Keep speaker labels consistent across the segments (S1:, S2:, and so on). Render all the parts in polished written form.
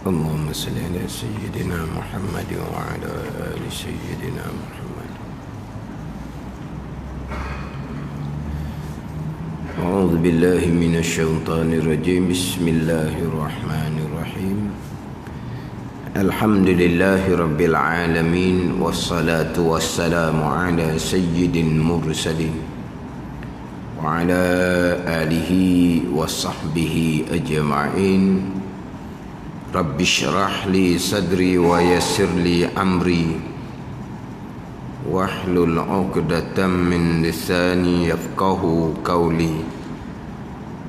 S1: اللهم صل على سيدنا محمد وعلى آل سيدنا محمد. أعوذ بالله من الشيطان الرجيم. بسم الله الرحمن الرحيم. الحمد لله رب العالمين، والصلاة والسلام على سيد المرسلين وعلى آله وصحبه أجمعين. رب اشرح لي صدري ويسر لي أمري واحلل عقدة من لساني يفقه قولي.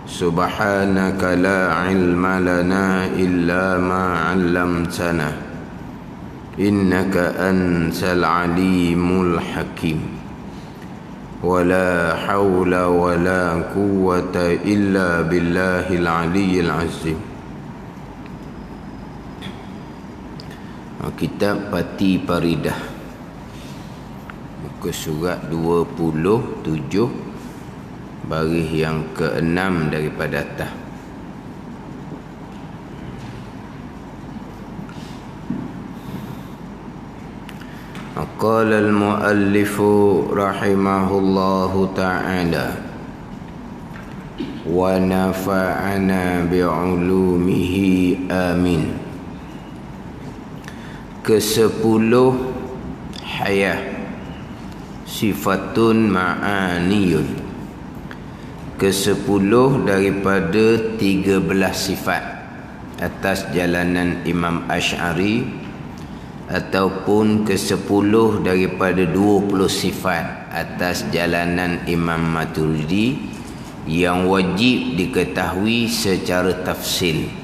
S1: سبحانك لا علم لنا إلا ما علمتنا إنك أنت العليم الحكيم. ولا حول ولا قوة إلا بالله العلي العظيم. Kitab Pati Paridah, muka surat 27, baris yang ke-6 daripada atas. Qala al-muallif rahimahullahu ta'ala wa nafa'ana bi'ulumihi amin. ke-10 hayah sifatun ma'aniyun. ke-10 daripada 13 sifat atas jalanan Imam Asy'ari, ataupun ke-10 daripada 20 sifat atas jalanan Imam Maturidi yang wajib diketahui secara tafsil.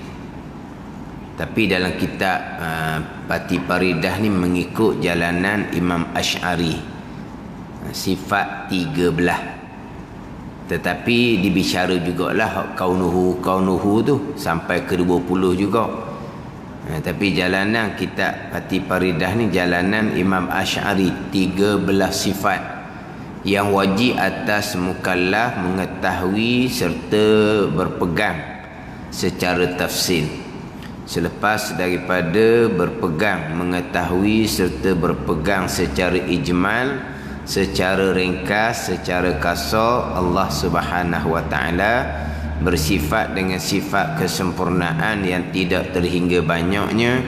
S1: Tapi dalam kitab Pati Paridah ni mengikut jalanan Imam Asy'ari, sifat 13. Tetapi dibicara jugalah kaunuhu tu sampai ke 20 juga. Tapi jalanan kitab Pati Paridah ni jalanan Imam Asy'ari, 13 sifat yang wajib atas mukallaf mengetahui serta berpegang secara tafsil. Selepas daripada berpegang, mengetahui serta berpegang secara ijmal, secara ringkas, secara kasar, Allah Subhanahu wa ta'ala bersifat dengan sifat kesempurnaan yang tidak terhingga banyaknya.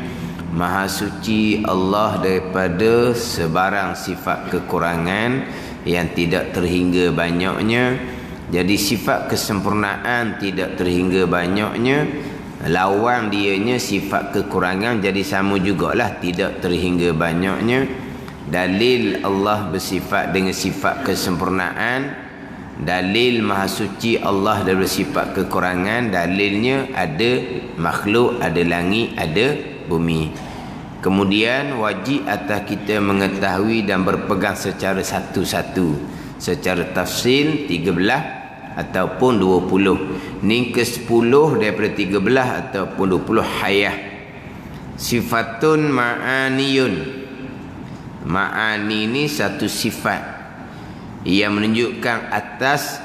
S1: Maha suci Allah daripada sebarang sifat kekurangan yang tidak terhingga banyaknya. Jadi sifat kesempurnaan tidak terhingga banyaknya, lawan dianya sifat kekurangan jadi sama jugalah, tidak terhingga banyaknya. Dalil Allah bersifat dengan sifat kesempurnaan, dalil maha suci Allah dari sifat kekurangan, dalilnya ada makhluk, ada langit, ada bumi. Kemudian wajib atas kita mengetahui dan berpegang secara satu-satu, secara tafsil 13 ataupun 20. Ni ke-10 daripada 13 ataupun 20 hayah. Sifatun ma'aniyun. Ma'ani ni satu sifat yang menunjukkan atas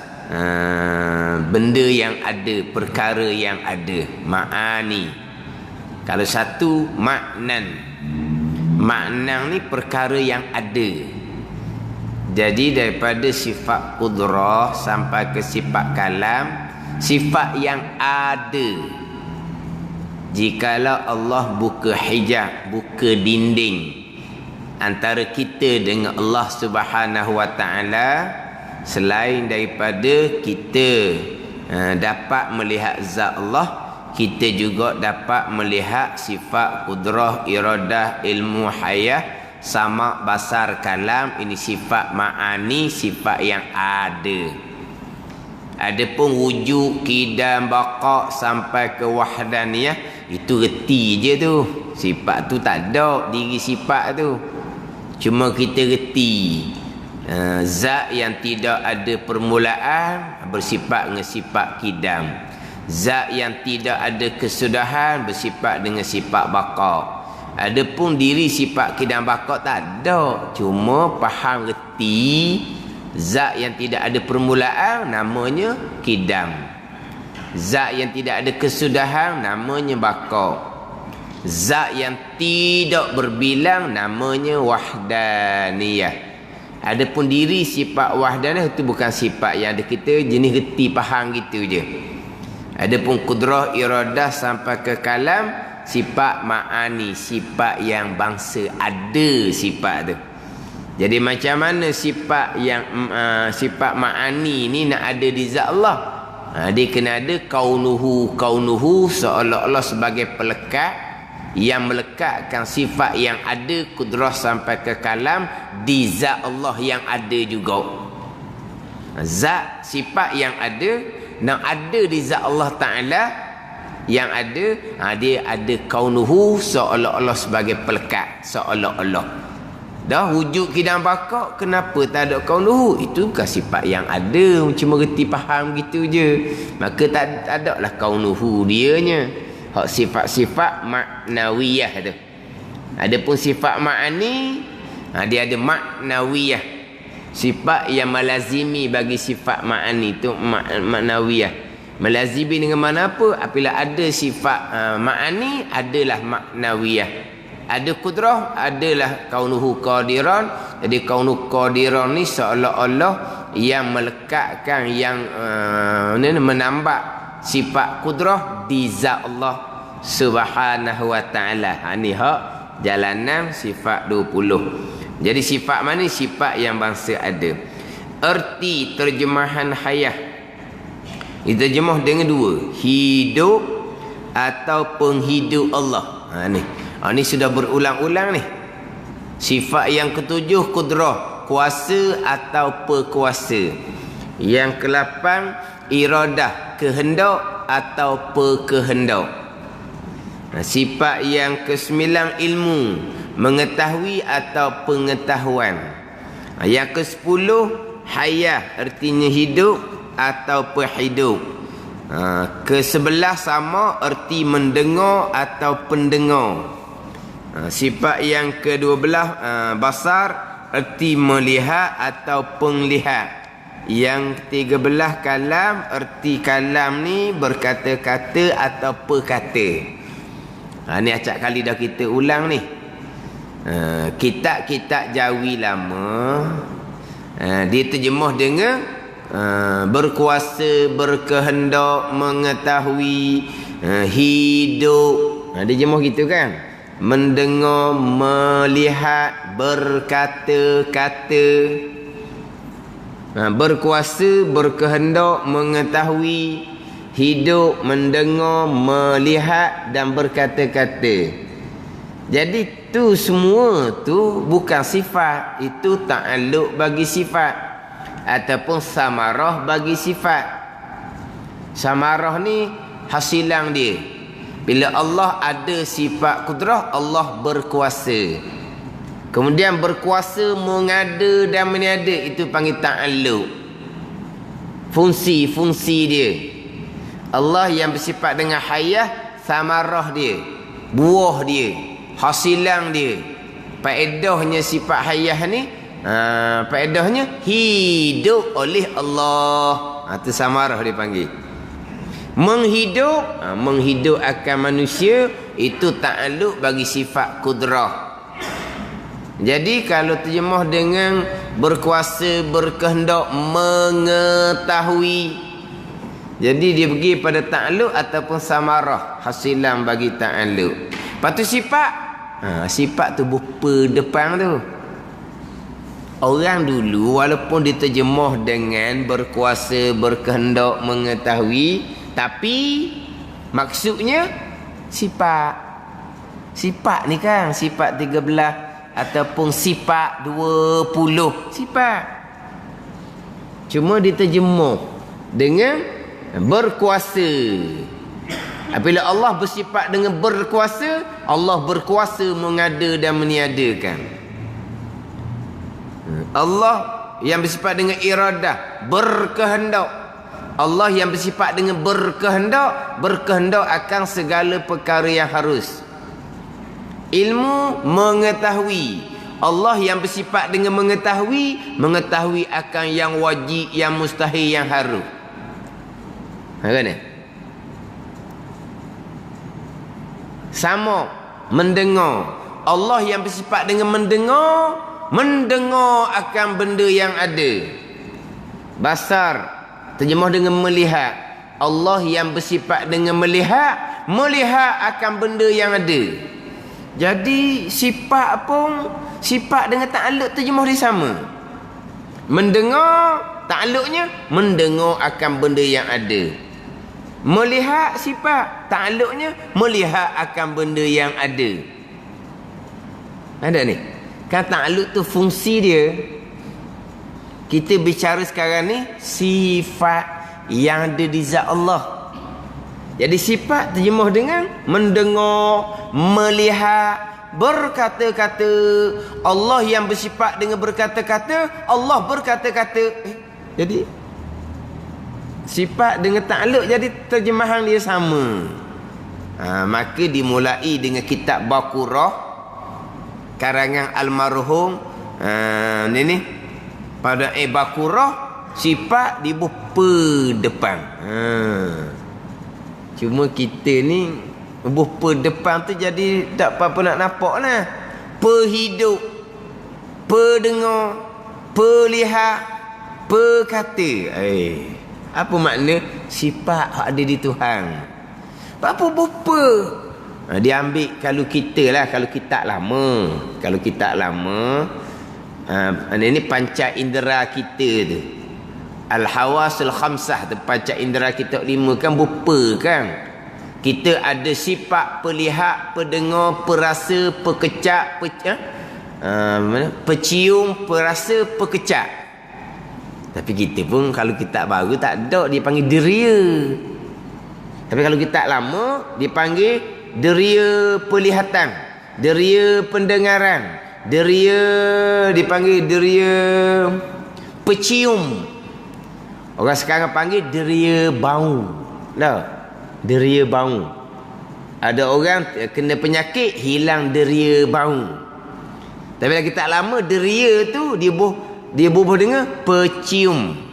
S1: benda yang ada, perkara yang ada. Ma'ani. Kalau satu maknan. Maknan ni perkara yang ada. Jadi daripada sifat qudrah sampai ke sifat kalam, sifat yang ada. Jikalau Allah buka hijab, buka dinding antara kita dengan Allah Subhanahu wa ta'ala, selain daripada kita dapat melihat zat Allah, kita juga dapat melihat sifat qudrah, iradah, ilmu, hayah, sama, basar, kalam. Ini sifat ma'ani, sifat yang ada. Adapun wujud, kidam, baqa' sampai ke wahdaniyah, itu reti je tu. Sifat tu tak ada diri sifat tu, cuma kita reti. Zat yang tidak ada permulaan bersifat dengan sifat kidam. Zat yang tidak ada kesudahan bersifat dengan sifat baqa'. Adapun diri sifat kidam baqa' tak ada, cuma faham reti Zat yang tidak ada permulaan namanya kidam. Zat yang tidak ada kesudahan namanya baqa. Zat yang tidak berbilang namanya wahdaniyah. Adapun diri sifat wahdaniyah itu bukan sifat yang ada kita jenis reti faham gitu je. Adapun kudrah iradah sampai ke kalam sifat ma'ani, sifat yang bangsa ada sifat tu. Jadi macam mana sifat yang sifat ma'ani ni nak ada di zat Allah? Dia kena ada kaunuhu seolah-olah sebagai pelekat yang melekatkan sifat yang ada kudrah sampai ke kalam di zat Allah yang ada juga. Zat sifat yang ada nak ada di zat Allah Ta'ala yang ada, dia ada kaunuhu seolah-olah sebagai pelekat, seolah-olah. Dah wujud kidang bakak, kenapa tak ada kaunuhu? Itu bukan sifat yang ada, cuma reti faham gitu je. Maka tak ada lah kaunuhu dianya. Hak sifat-sifat maknawiyah tu. Adapun sifat ma'ani, dia ada maknawiyah. Sifat yang melazimi bagi sifat ma'ani tu maknawiyah. Melazimi dengan mana apa? Apabila ada sifat ma'ani, adalah maknawiyah. Ada kudrah, adalah kaunuhu qadiran. Jadi kaunuhu qadiran ni seolah-olah yang melekatkan, yang menambah sifat kudrah di zat Allah Subhanahu wa ta'ala. Ni hak jalanan sifat 20. Jadi sifat mana? Sifat yang bangsa ada. Erti terjemahan hayah diterjemah dengan dua, hidup atau penghidup Allah. Ni sudah berulang-ulang ni. Sifat yang ketujuh kudrah, kuasa atau perkuasa. Yang ke-8 iradah, kehendak atau perkehendak. Sifat yang ke-9 ilmu, mengetahui atau pengetahuan. Yang ke-10 hayah, artinya hidup atau perhidup. Ke-11 sama, erti mendengar atau pendengar. Sifat yang ke-12 basar, erti melihat atau penglihat. Yang ke-13 kalam, erti kalam ni berkata-kata atau perkata. Ni acak kali dah kita ulang ni. Kitab-kitab Jawi lama, dia terjemah dengan berkuasa, berkehendak, mengetahui, hidup. Dia terjemah gitu kan. Mendengar, melihat, berkata-kata. Berkuasa, berkehendak, mengetahui, hidup, mendengar, melihat dan berkata-kata. Jadi tu semua tu bukan sifat, itu ta'alluq bagi sifat ataupun samarah bagi sifat. Samarah ni hasilang dia. Bila Allah ada sifat kudrah, Allah berkuasa. Kemudian berkuasa mengada dan meniada, itu panggil ta'alluq. Fungsi-fungsi dia. Allah yang bersifat dengan hayah, samarah dia, buah dia, hasilang dia. Faedahnya sifat hayah ni, faedahnya hidup oleh Allah. Itu samarah dia panggil. Menghidup, menghidup akan manusia, itu ta'alluq bagi sifat kudrah. Jadi kalau terjemah dengan berkuasa, berkehendak, mengetahui, jadi dia pergi pada ta'alluq ataupun samarah, hasilan bagi ta'alluq. Lepas tu sifat, sifat tu berupa depan tu. Orang dulu walaupun diterjemah dengan berkuasa, berkehendak, mengetahui, tapi maksudnya sifat. Sifat ni kan, sifat 13 ataupun sifat 20, sifat. Cuma diterjemah dengan berkuasa. Apabila Allah bersifat dengan berkuasa, Allah berkuasa mengada dan meniadakan. Allah yang bersifat dengan iradah, berkehendak. Allah yang bersifat dengan berkehendak, berkehendak akan segala perkara yang harus. Ilmu, mengetahui. Allah yang bersifat dengan mengetahui, mengetahui akan yang wajib, yang mustahil, yang harus. Kan? Sama Mendengar. Allah yang bersifat dengan mendengar, mendengar akan benda yang ada. Basar, terjemah dengan melihat. Allah yang bersifat dengan melihat, melihat akan benda yang ada. Jadi sifat pun, sifat dengan ta'alluq terjemah dia sama. Mendengar, ta'alluqnya mendengar akan benda yang ada. Melihat sifat, ta'alluqnya melihat akan benda yang ada. Ada ni. Kan ta'alluq tu fungsi dia. Kita bicara sekarang ni sifat yang ada di zat Allah. Jadi sifat terjemah dengan mendengar, melihat, berkata-kata. Allah yang bersifat dengan berkata-kata, Allah berkata-kata. Jadi sifat dengan ta'alluq jadi terjemahan dia sama. Maka dimulai dengan kitab Baqarah karangan almarhum ni pada Baqarah, sifat dibuh depan. Cuma kita ni buh depan tu jadi tak apa-apa nak nampak lah. Perhidup, pendengar, perlihat, perkata. Apa makna sifat hak ada di Tuhan? Apa bupa? Dia ambil kalau kita lah, kalau kita lama. Kalau kita lama, ini panca indera kita tu. Al-hawasul khamsah tu, panca indera kita 5 kan bupa kan. Kita ada sifat perlihat, pendengar, perasa, pekecak, pecium, perasa, pekecak. Tapi kita pun kalau kita baru tak ada, dia panggil deria. Tapi kalau kita lama, dia panggil deria penglihatan, deria pendengaran, deria dipanggil deria pecium. Orang sekarang panggil deria bau. Dah, deria bau. Ada orang kena penyakit hilang deria bau. Tapi lagi tak lama deria tu dia bubuh dengan pecium.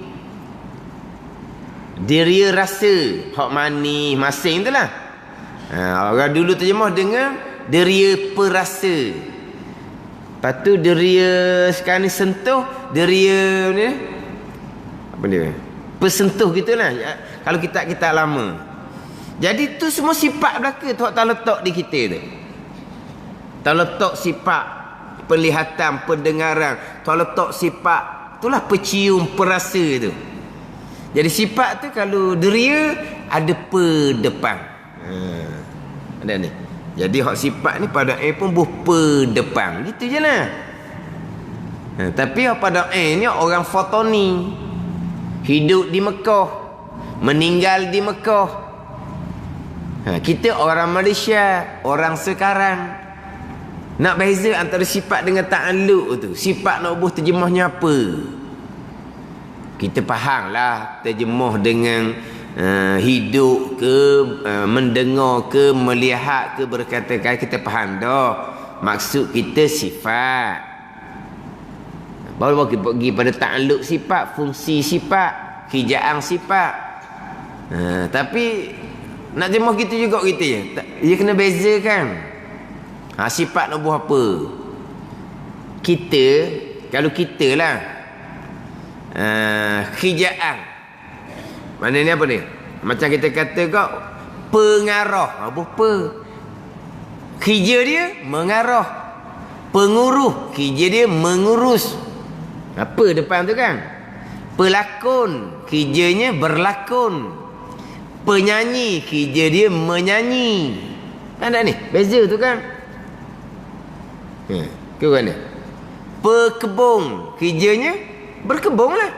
S1: Deria rasa, hak manis, masing tu lah. Orang dulu terjemah dengan deria perasa. Lepas tu deria sekarang ni sentuh, deria ni apa dia? Persentuh gitulah. Kalau kita lama. Jadi tu semua sifat belaka tu tak letak di kita tu. Tak letak sifat penglihatan, pendengaran, tak letak sifat itulah pecium, perasa tu. Jadi sifat tu kalau deria ada per depan. Ada ni. Jadi hak sifat ni pada pun buh per depan. Gitu je lah. Tapi hak pada ni orang Fatani. Hidup di Mekah, meninggal di Mekah. Kita orang Malaysia, orang sekarang. Nak beza antara sifat dengan ta'alluq tu. Sifat nak buh terjemahnya apa? Kita faham lah terjemah dengan hidup ke, mendengar ke, melihat ke, berkata-kata, kita faham dah. Maksud kita sifat. Baru pergi pada ta'alluq sifat, fungsi sifat, hijaan sifat. Tapi nak terjemah kita juga kita je. Dia kena bezakan. Sifat nak buat apa? Kita, kalau kita lah, hijaan. Maknanya apa ni? Macam kita kata kau pengarah. Apa? Kerja dia mengarah. Penguruh, kerja dia mengurus. Apa depan tu kan? Pelakon, kerjanya berlakon. Penyanyi, kerja dia menyanyi. Ada ni? Beza tu kan? Ke mana? Pekebun, kerjanya berkebun lah.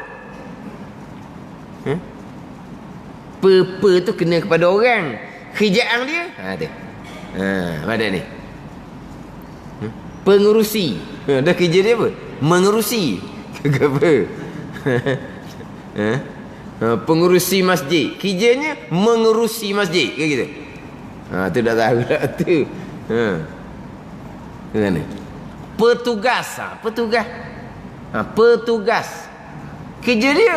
S1: Pe tu kena kepada orang. Kerjaan dia ada. Ada ni. Pengurusi. Dah kerja dia apa? Mengurusi. Ke apa? Pengurusi masjid. Kerjanya mengurusi masjid. Ke gitu. Tu dah tahu dah tu. Ke mana? Petugas. Petugas. Petugas. Kerja dia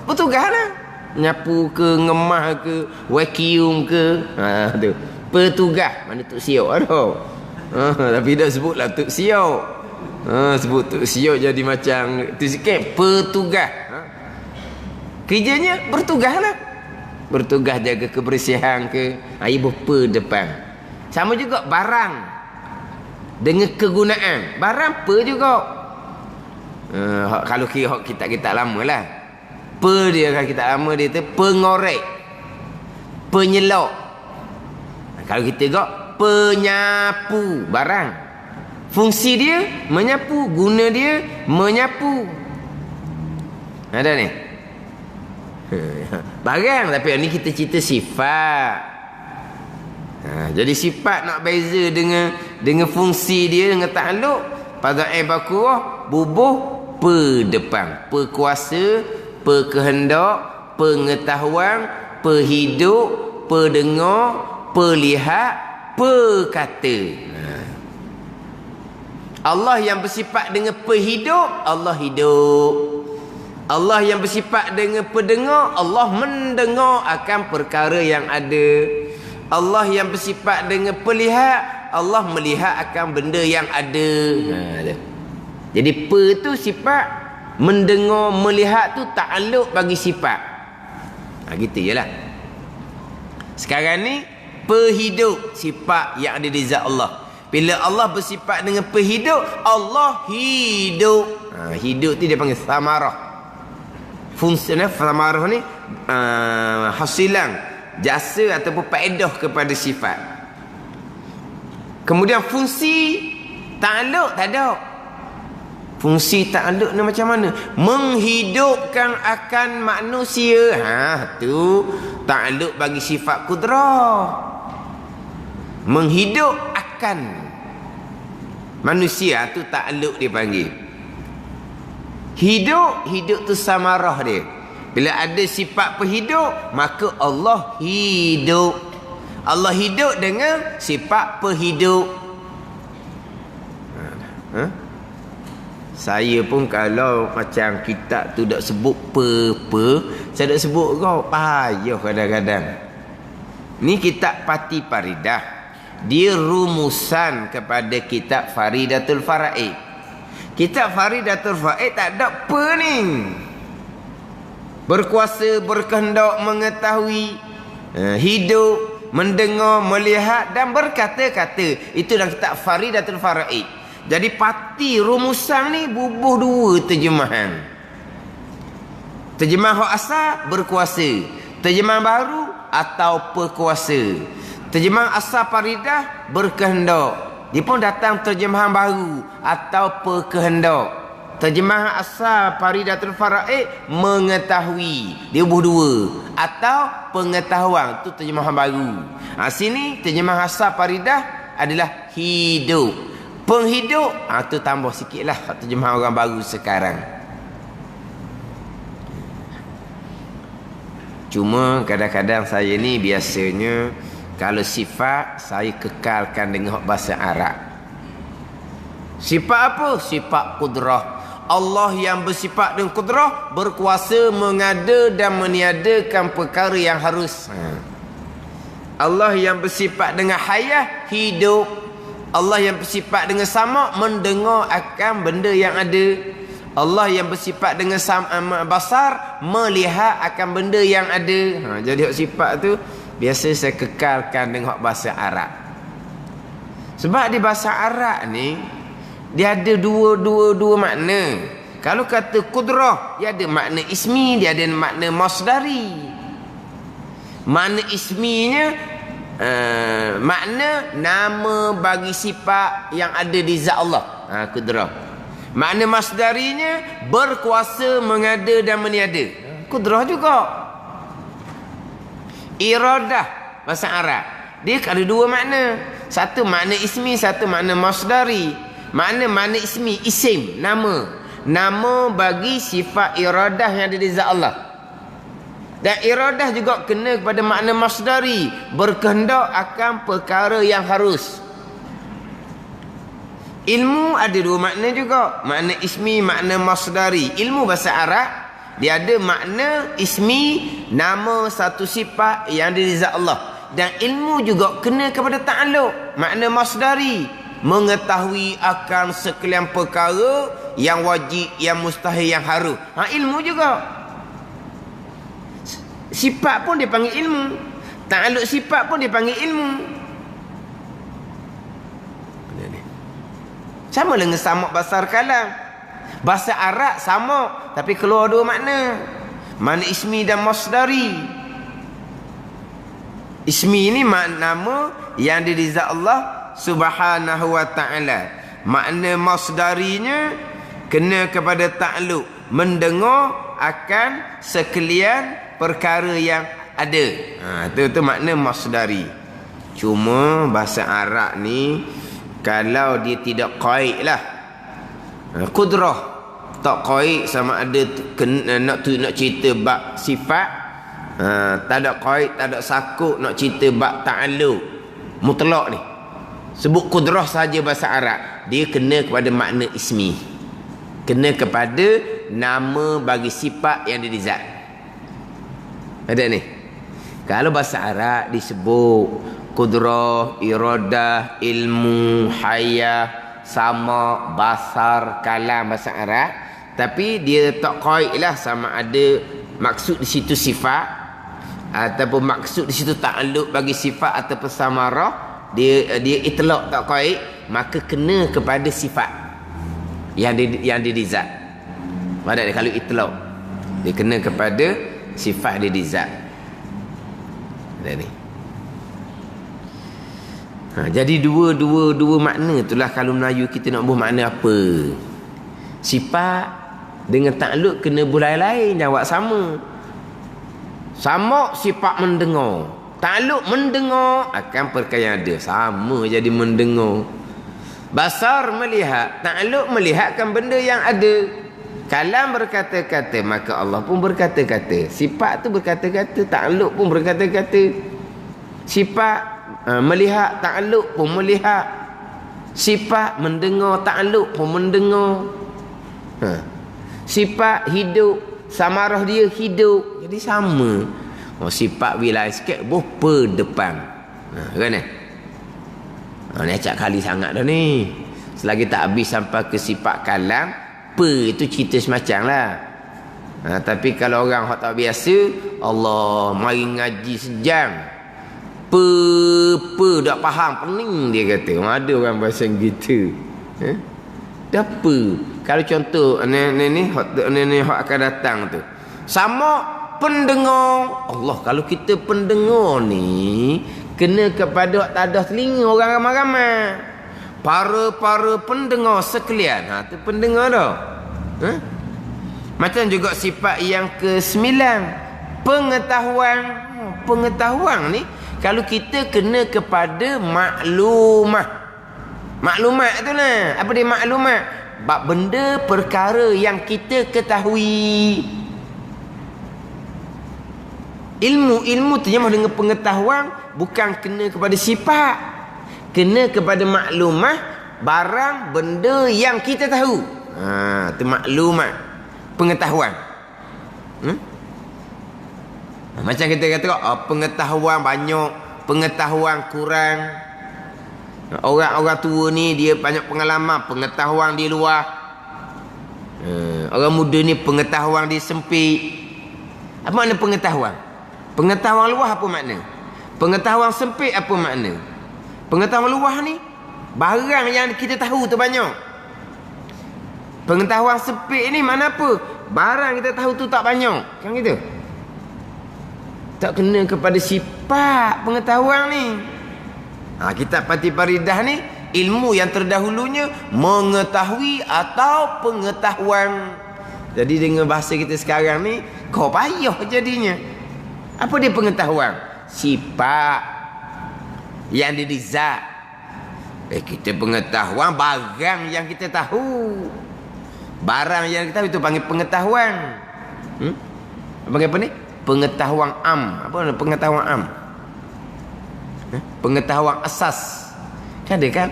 S1: petugas lah. Nyapu ke, ngemah ke, vacuum ke. Tu petugas. Mana tu siap ada. Tapi dah sebutlah Tok Siok. Sebut Tok Siok jadi macam tu sikit, petugas. Kerjanya bertugas lah. Bertugas jaga kebersihan ke. Ibu pe depan. Sama juga barang. Dengan kegunaan. Barang pe juga. Kalau kira kitab-kitab lama lah. Pe dia kalau kitab lama dia tu pengorek. Penyelok. Kalau kita tengok penyapu barang. Fungsi dia menyapu, guna dia menyapu. Ada ni. Barang, tapi ni kita cerita sifat. Jadi sifat nak beza dengan fungsi dia, dengan takluk. Pada bakuah bubuh pe depan, pekuasa, pekehendak, pengetahuan, pehidup, pendengar, pelihat, pekata. Allah yang bersifat dengan pehidup, Allah hidup. Allah yang bersifat dengan pendengar, Allah mendengar akan perkara yang ada. Allah yang bersifat dengan pelihat, Allah melihat akan benda yang ada. Jadi pe tu sifat, mendengar, melihat tu takluk bagi sifat. Gitu je lah. Sekarang ni pehidup, sifat yang ada di zat Allah. Bila Allah bersifat dengan pehidup, Allah hidup. Hidup tu dia panggil samarah. Fungsinya samarah ni hasilan, jasa ataupun faedah kepada sifat. Kemudian fungsi takluk tak ada. Fungsi takluk ni macam mana? Menghidupkan akan manusia. Tu takluk bagi sifat kudrah. Menghidup akan manusia tu takluk dia panggil. Hidup tu samarah dia. Bila ada sifat penghidup, maka Allah hidup. Allah hidup dengan sifat penghidup. Saya pun kalau macam kitab tu tak sebut pe, saya tak sebut kau, payah kadang-kadang. Ni kitab Pati Faridah. Dia rumusan kepada kitab Faridatul Faraid. Kitab Faridatul Faraid tak ada pe ni. Berkuasa, berkehendak, mengetahui, hidup, mendengar, melihat dan berkata-kata. Itu dalam kitab Faridatul Faraid. Jadi pati rumusan ni bubuh dua terjemahan. Terjemahan hak asal berkuasa, terjemahan baru atau perkuasa. Terjemahan asal Faridah berkehendak. Dia pun datang terjemahan baru atau perkehendak. Terjemahan asal Faridatul Faraid mengetahui. Dia bubuh dua. Atau pengetahuan, itu terjemahan baru. Sini terjemahan asal Faridah adalah hidup. Penghidup, tu tambah sikit lah terjemahan orang baru sekarang. Cuma kadang-kadang saya ni biasanya kalau sifat saya kekalkan dengan bahasa Arab. Sifat apa? Sifat kudrah. Allah yang bersifat dengan kudrah, berkuasa mengada dan meniadakan perkara yang harus. Allah yang bersifat dengan hayah, hidup. Allah yang bersifat dengan sama, mendengar akan benda yang ada. Allah yang bersifat dengan basar, melihat akan benda yang ada. Jadi sifat tu biasa saya kekalkan dengan bahasa Arab. Sebab di bahasa Arab ni dia ada dua makna. Kalau kata kudrah, dia ada makna ismi, dia ada makna masdari. Makna isminya makna nama bagi sifat yang ada di zat Allah. Kudrah. Makna masdarinya berkuasa, mengada dan meniada. Kudrah juga. Iradah bahasa Arab dia ada dua makna. Satu makna ismi, satu makna masdari. Makna ismi, isim, nama. Nama bagi sifat iradah yang ada di zat Allah. Dan iradah juga kena kepada makna masdari, berkehendak akan perkara yang harus. Ilmu ada dua makna juga, makna ismi, makna masdari. Ilmu bahasa Arab dia ada makna ismi, nama satu sifat yang ada di zat Allah. Dan ilmu juga kena kepada ta'alluq, makna masdari, mengetahui akan sekalian perkara yang wajib, yang mustahil, yang haram. Ilmu juga. Sifat pun dia panggil ilmu. Ta'alluq sifat pun dia panggil ilmu. Sama dengan samak basar kalam. Bahasa Arab sama, tapi keluar dua makna. Makna ismi dan masdari. Ismi ini makna nama yang diriza Allah Subhanahu wa ta'ala. Makna masdarinya kena kepada ta'alluq, mendengar akan sekalian perkara yang ada. Itu makna masdari. Cuma bahasa Arab ni kalau dia tidak qaid lah, qudrah tak qaid, sama ada nak cerita bab sifat, tak ada qaid, tak ada sakut nak cerita bab ta'alluq mutlak ni, sebut qudrah saja bahasa Arab, dia kena kepada makna ismi, kena kepada nama bagi sifat yang dia zat. Ada ni. Kalau bahasa Arab disebut qudrah, iradah, ilmu, hayah, sama, basar, kalam bahasa Arab, tapi dia tak qaid lah sama ada maksud di situ sifat ataupun maksud di situ ta'alluq bagi sifat ataupun samarah, dia itlaq tak qaid, maka kena kepada sifat yang dia zat. Maksudnya kalau itlaq dia kena kepada sifat dia zat. Ni. Jadi dua makna itulah kalau Melayu kita nak buat makna apa. Sifat dengan ta'alluq kena bulai lain, jawab sama. Sama sifat mendengar, ta'alluq mendengar akan perkara yang ada, sama jadi mendengar. Basar melihat, ta'alluq melihatkan benda yang ada. Kalam berkata-kata, maka Allah pun berkata-kata. Sifat tu berkata-kata, ta'alluq pun berkata-kata. Sifat melihat, ta'alluq pun melihat. Sifat mendengar, ta'alluq pun mendengar. Sifat hidup, samarah dia hidup, jadi sama. Sifat wilayah sikit per depan. Kan ni? Ni acak kali sangat dah ni. Selagi tak habis sampai ke sifat kalam, itu cerita semacam lah. Tapi kalau orang yang tak biasa, Allah mari ngaji sejam, tak faham, pening dia kata. Ada orang bahasa gitu. Dah kalau contoh ni hak akan datang tu, sama pendengar Allah. Kalau kita pendengar ni kena kepada tak ada telinga orang ramai-ramai, para pendengar sekalian. Tu pendengar dah. Macam juga sifat yang ke-9, pengetahuan. Pengetahuan ni kalau kita kena kepada maklumah. Maklumat tu lah. Apa dia maklumat? Bab benda perkara yang kita ketahui. Ilmu terjemah dengan pengetahuan, bukan kena kepada sifat, kena kepada maklumah barang benda yang kita tahu. Itu maklumat, pengetahuan. Macam kita kata pengetahuan banyak, pengetahuan kurang. Orang-orang tua ni dia banyak pengalaman, pengetahuan dia luas. Orang muda ni pengetahuan dia sempit. Apa makna pengetahuan? Pengetahuan luas apa makna? Pengetahuan sempit apa makna? Pengetahuan luas ni barang yang kita tahu tu banyak. Pengetahuan sempit ni mana apa? Barang kita tahu tu tak banyak. Kan gitu? Tak kena kepada sifat pengetahuan ni. Kitab Fatih Faridah ni ilmu yang terdahulunya mengetahui atau pengetahuan. Jadi dengan bahasa kita sekarang ni kau payah jadinya. Apa dia pengetahuan? Sifat yang dia zat. Kita pengetahuan barang yang kita tahu. Barang yang kita tahu itu panggil pengetahuan. Panggil apa ni? Pengetahuan am. Apa nama pengetahuan am? Pengetahuan asas. Kan ada kan?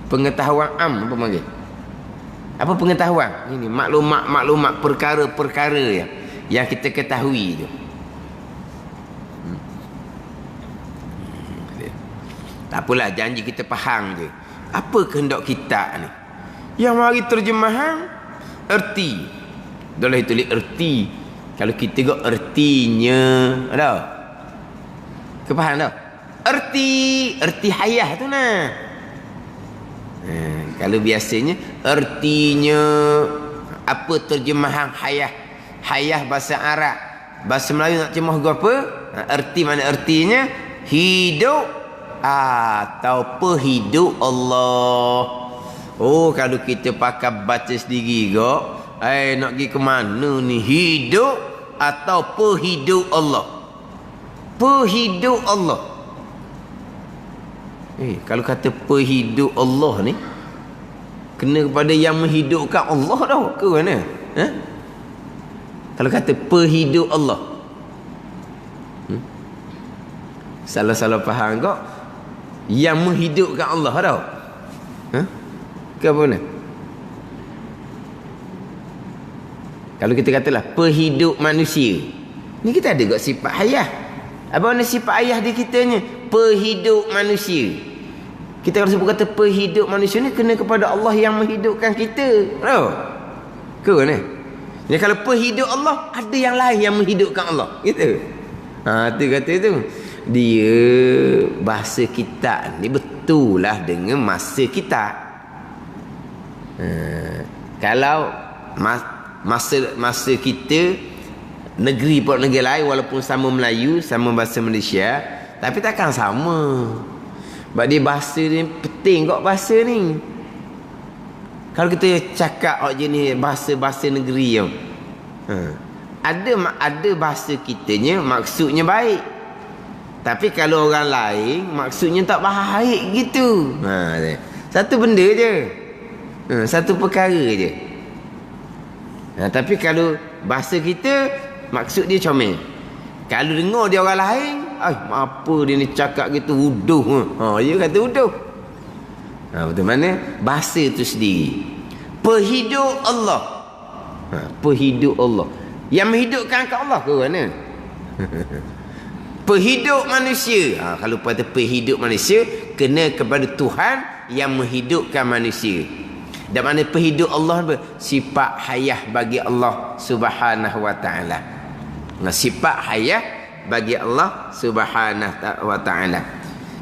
S1: Pengetahuan am apa panggil? Apa pengetahuan? Ini maklumat perkara-perkara yang kita ketahui tu. Tak apalah, janji kita faham je. Apa kehendak kita ni? Yang mari terjemahan erti. Dalam tulis erti. Kalau kita gak ertinya, ada? Kepaham tak? Erti hayah tu nah. Kalau biasanya ertinya apa terjemahan hayah? Hayah bahasa Arab. Bahasa Melayu nak terjemah apa? Erti mana ertinya? Hidup atau pehidup Allah. Oh, kalau kita pakai baca sendiri kok, nak pergi ke mana ni? Hidup atau pehidup Allah? Pehidup Allah. Kalau kata pehidup Allah ni, kena kepada yang menghidupkan Allah dah ke mana? Kalau kata pehidup Allah, salah-salah faham kok. Yang menghidupkan Allah tau. Ke apa mana? Kalau kita katalah pehidup manusia, ni kita ada kok sifat hayah. Apa mana sifat hayah di kitanya? Pehidup manusia. Kita kalau sebut kata pehidup manusia ni, kena kepada Allah yang menghidupkan kita. Tahu? Ke mana? Ya, kalau pehidup Allah, ada yang lain yang menghidupkan Allah. Gitu. Tu kata tu. Dia bahasa kita ni betul lah dengan masa kita. Kalau masa kita negeri pun negeri lain, walaupun sama Melayu, sama bahasa Malaysia, tapi takkan sama. Sebab dia bahasa ni penting kok bahasa ni. Kalau kita cakap jenis bahasa-bahasa negeri yang ada bahasa kitanya maksudnya baik, tapi kalau orang lain maksudnya tak baik gitu. Satu benda je, satu perkara je. Tapi kalau bahasa kita maksud dia comel. Kalau dengar dia orang lain, apa dia ni cakap gitu, uduh. Dia kata uduh. Betul mana? Bahasa tu sendiri. Pehidup Allah. Pehidup Allah. Yang menghidupkan ke Allah ke mana? Pehidup manusia. Kalau pada pehidup manusia, kena kepada Tuhan yang menghidupkan manusia. Dan mana pehidup Allah, sifat hayah bagi Allah Subhanahu wa ta'ala. Sifat hayah bagi Allah Subhanahu wa ta'ala.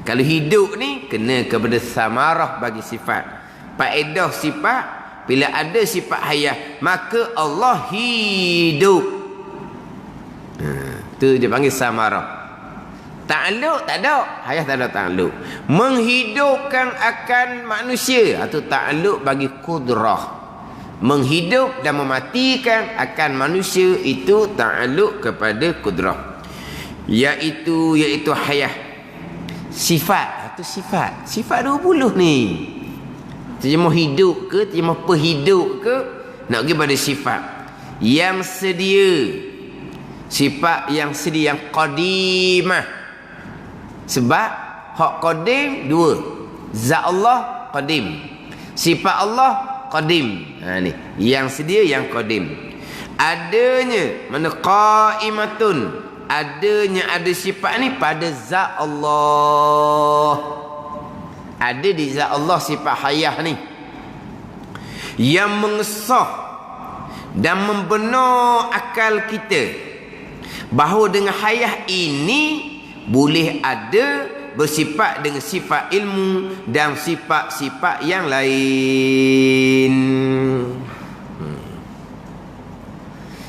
S1: Kalau hidup ni kena kepada samarah bagi sifat. Faedah sifat, bila ada sifat hayah, maka Allah hidup. Tu dia panggil samarah. Ta'alluq tak ada, hayah tak ada ta'alluq. Menghidupkan akan manusia, atau ta'alluq bagi kudrah. Menghidup dan mematikan akan manusia, itu ta'alluq kepada kudrah. Iaitu hayah. Sifat, itu sifat 20 ni. Terjemah hidup ke, terjemah pehidup ke, nak pergi pada sifat yang sedia. Sifat yang sedia, yang qadimah. Sebab hak qadim dua. Zat Allah qadim, sifat Allah qadim. Ni yang sedia, yang qadim. Adanya mana qaimatun, adanya ada sifat ni pada zat Allah. Ada di zat Allah sifat hayah ni, yang mengesah dan membenar akal kita bahawa dengan hayah ini boleh ada bersifat dengan sifat ilmu dan sifat-sifat yang lain.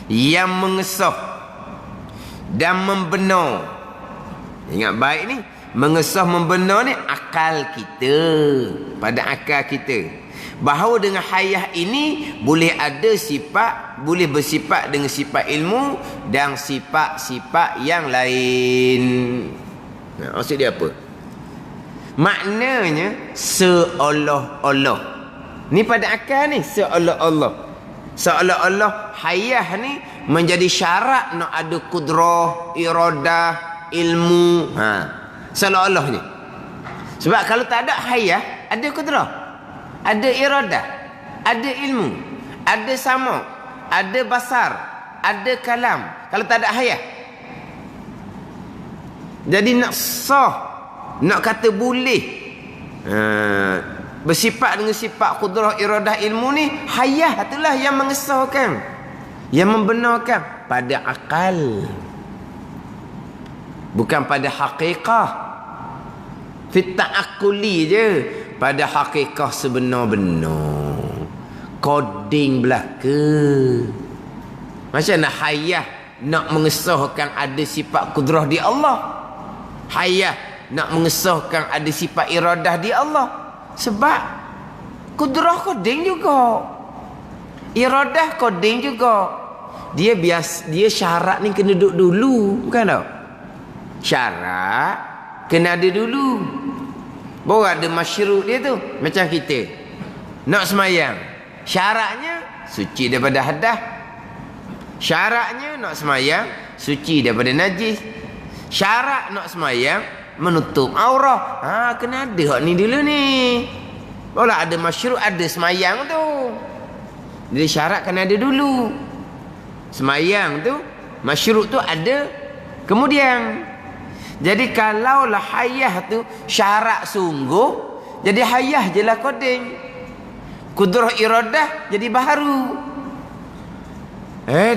S1: Yang mengesah dan membenar. Ingat baik ni, mengesah membenar ni akal kita, pada akal kita, bahawa dengan hayah ini boleh ada sifat, boleh bersifat dengan sifat ilmu dan sifat-sifat yang lain. Maksud dia apa? Maknanya seolah-olah. Ni pada akal ni, seolah-olah. Seolah-olah hayah ni menjadi syarat nak ada kudrah, iradah, ilmu. Seolah-olah ni. Sebab kalau tak ada hayah, ada kudrah, ada iradah, ada ilmu, ada sama, ada basar, ada kalam. Kalau tak ada hayah, jadi nak sah, nak kata boleh, bersifat dengan sifat qudrah iradah ilmu ni, hayah itulah yang mengesahkan, yang membenarkan pada akal, bukan pada hakikah. Fit ta'akkuli je, pada hakikah sebenar-benar. Koding belaka. Macam mana hayah nak mengesahkan ada sifat kudrah di Allah? Hayah nak mengesahkan ada sifat iradah di Allah. Sebab kudrah koding juga, iradah koding juga. Dia syarat ni kena duduk dulu, bukan tau? Syarat kena ada dulu. Baru ada masyru' dia tu. Macam kita nak semayang, syaratnya suci daripada hadas. Syaratnya nak semayang suci daripada najis. Syarat nak semayang menutup aurah. Kena ada hak ni dulu ni. Baru ada masyru', ada semayang tu. Jadi syarat kena ada dulu. Semayang tu, masyru' tu ada kemudian. Jadi kalaulah hayah tu syarat sungguh, jadi hayah je lah koding. Kudrah iradah jadi baharu.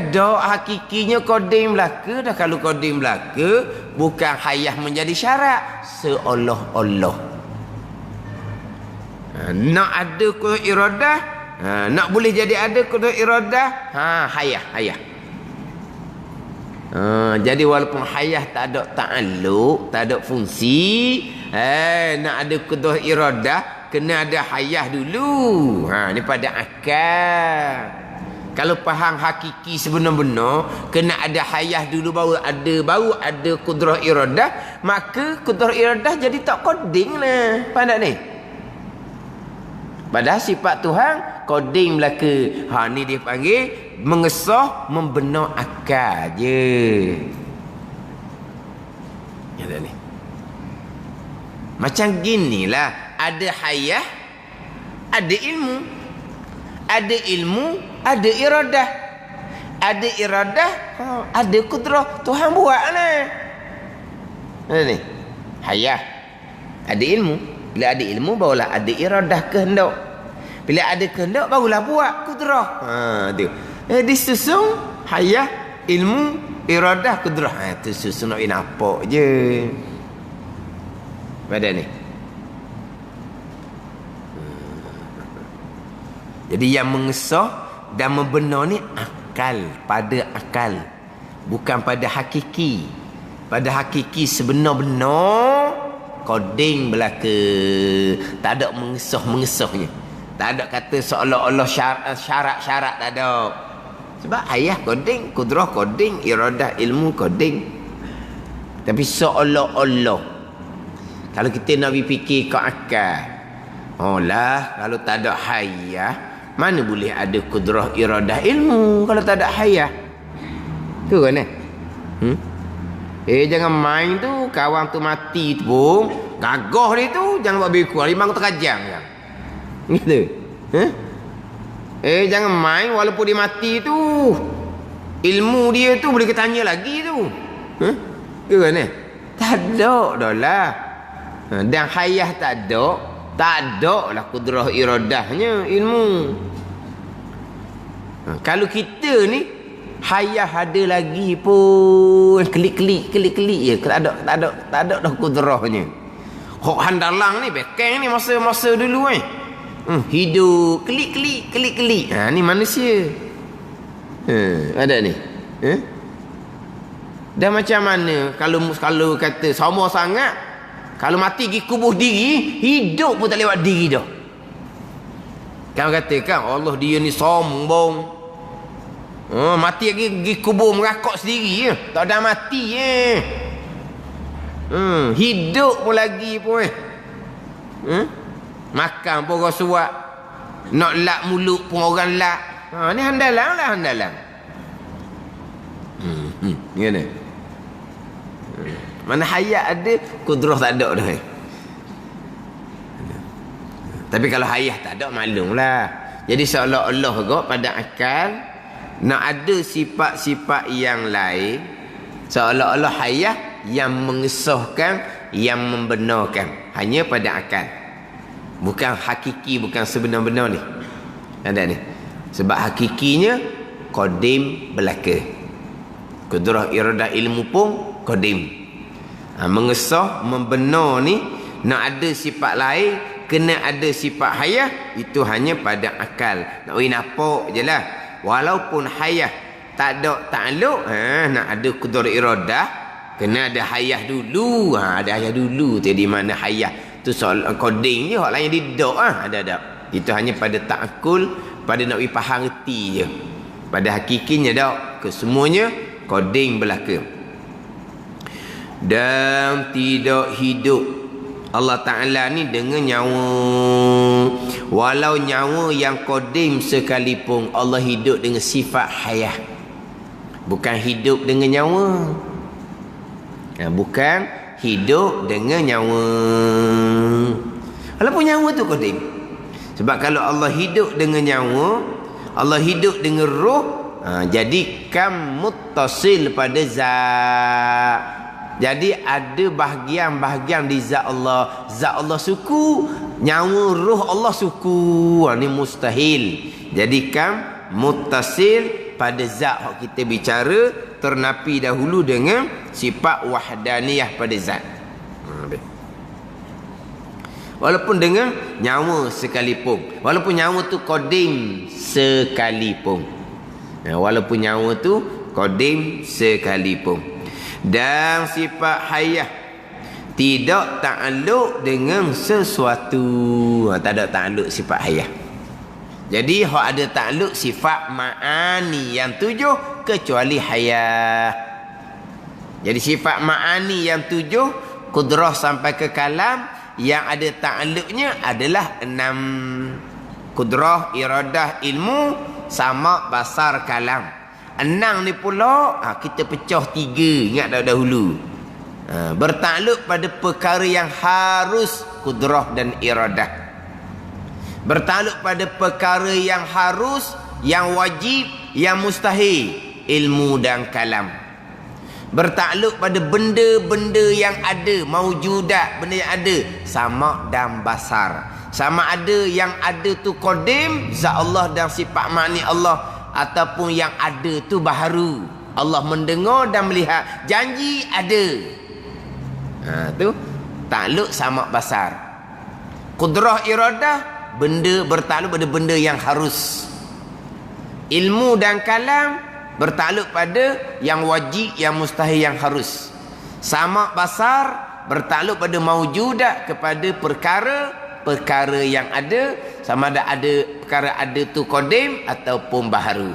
S1: Dok hakikinya koding belaka dah. Kalau koding belaka, bukan hayah menjadi syarat, seolah-olah. Nak ada kudrah iradah, nak boleh jadi ada kudrah iradah, hayah. Jadi walaupun hayah tak ada ta'alluq, tak ada fungsi, nak ada kudrah iradah kena ada hayah dulu. Ni pada akal. Kalau faham hakiki sebenar-benar, kena ada hayah dulu baru ada kudrah iradah, maka kudrah iradah jadi tak koding lah. Faham tak ni? Padahal sifat Tuhan koding belaka. Ni dia panggil mengesah, membenar akal je. Ya dah ni. Macam ginilah, ada hayah, ada ilmu. Ada ilmu, ada iradah. Ada iradah, ada kudrah. Tuhan buat lah. Ada ni. Hayah, ada ilmu. Bila ada ilmu, barulah ada iradah, kehendak. Bila ada kehendak, barulah buat kudrah. Tu. Disusun hayah, ilmu, iradah, kudrah. Tu susun nak nampak je. Pada ni. Jadi yang mengesah dan membenar ni akal, pada akal, bukan pada hakiki. Pada hakiki sebenar-benar koding belaka. Tak ada mengesahnya. Tak ada kata seolah-olah syarat-syarat, tak ada. Sebab ayah koding, kudrah koding, iradah ilmu koding. Tapi seolah-olah, kalau kita nak fikir ke akal, kalau tak ada hayah, mana boleh ada kudrah iradah ilmu kalau tak ada hayah? Tu kan jangan main tu, kawan tu mati tu pun gagah dia tu, jangan buat lebih kurang 5 terkajang kan. Gitu. Jangan main walaupun dia mati tu, ilmu dia tu boleh kita tanya lagi tu. Tu kan tak ada dah lah. Dan hayah tak ada lah kudrah iradahnya ilmu. Kalau kita ni hayah ada lagi pun klik-klik je, tak ada dah kudrahnya. Hok handalang ni bekeng ni masa dulu hidup klik-klik. Ni manusia. Ada ni. Dan macam mana kalau kata sama sangat, kalau mati pergi kubur diri, hidup pun tak lewat diri dah. Kan katakan Allah dia ni sombong. Mati lagi pergi kubur merakok sendiri. Tak ada mati hidup pun lagi pun makan pun orang suap. Nak lak mulut pun orang lak. Ni handalang lah, handalang. Gimana? Mana hayat ada, kudrah tak ada dah. Tapi kalau hayah tak ada, maklumlah. Jadi seolah-olah kau pada akal nak ada sifat-sifat yang lain, seolah-olah hayah yang mengesahkan, yang membenarkan hanya pada akal. Bukan hakiki, bukan sebenar-benar ni. Ada ni. Sebab hakikinya qadim belaka. Qudrah iradah ilmu pun qadim. Mengesah, membenar ni nak ada sifat lain, kena ada sifat hayah, itu hanya pada akal. Nak nampak je lah. Walaupun hayah tak ada takluk, nak ada qudrah iradah, kena ada hayah dulu. Ada hayah dulu tu di mana hayah tu soal coding je, hak lain didak ada. Itu hanya pada ta'akul, pada nak faham reti je. Pada hakikinya tak, kesemuanya coding belaka. Dan tidak hidup Allah Ta'ala ni dengan nyawa. Walau nyawa yang kodim sekalipun, Allah hidup dengan sifat hayah. Bukan hidup dengan nyawa. Bukan hidup dengan nyawa. Walaupun nyawa tu kodim. Sebab kalau Allah hidup dengan nyawa, Allah hidup dengan roh, jadi kam muttasil pada zat. Jadi ada bahagian-bahagian di zat Allah. Zat Allah suku, nyawa roh Allah suku. Ini mustahil. Jadi kan muttasil pada zat yang kita bicara, ternapi dahulu dengan sifat wahdaniyah pada zat. Walaupun dengan nyawa sekalipun. Walaupun nyawa tu qadim sekalipun. Walaupun nyawa tu qadim sekalipun. Dan sifat hayah tidak takluk dengan sesuatu. Tak ada takluk sifat hayah. Jadi hak ada takluk sifat ma'ani yang 7 kecuali hayah. Jadi sifat ma'ani yang 7 kudrah sampai ke kalam, yang ada takluknya adalah 6. Kudrah, iradah, ilmu, sama, basar, kalam. 6 ni pula kita pecah 3. Ingat dahulu. Bertakluk pada perkara yang harus, kudrah dan iradah. Bertakluk pada perkara yang harus, yang wajib, yang mustahil, ilmu dan kalam. Bertakluk pada benda-benda yang ada, maujudat, benda yang ada, sama dan basar. Sama ada yang ada tu qadim, zat Allah dan sifat makni Allah, ataupun yang ada tu baharu. Allah mendengar dan melihat, janji ada. Tu takluk sama basar. Qudrah iradah, benda bertakluk pada benda yang harus. Ilmu dan kalam bertakluk pada yang wajib, yang mustahil, yang harus. Sama basar bertakluk pada maujudat, kepada perkara yang ada, sama ada perkara ada tu qadim ataupun baharu.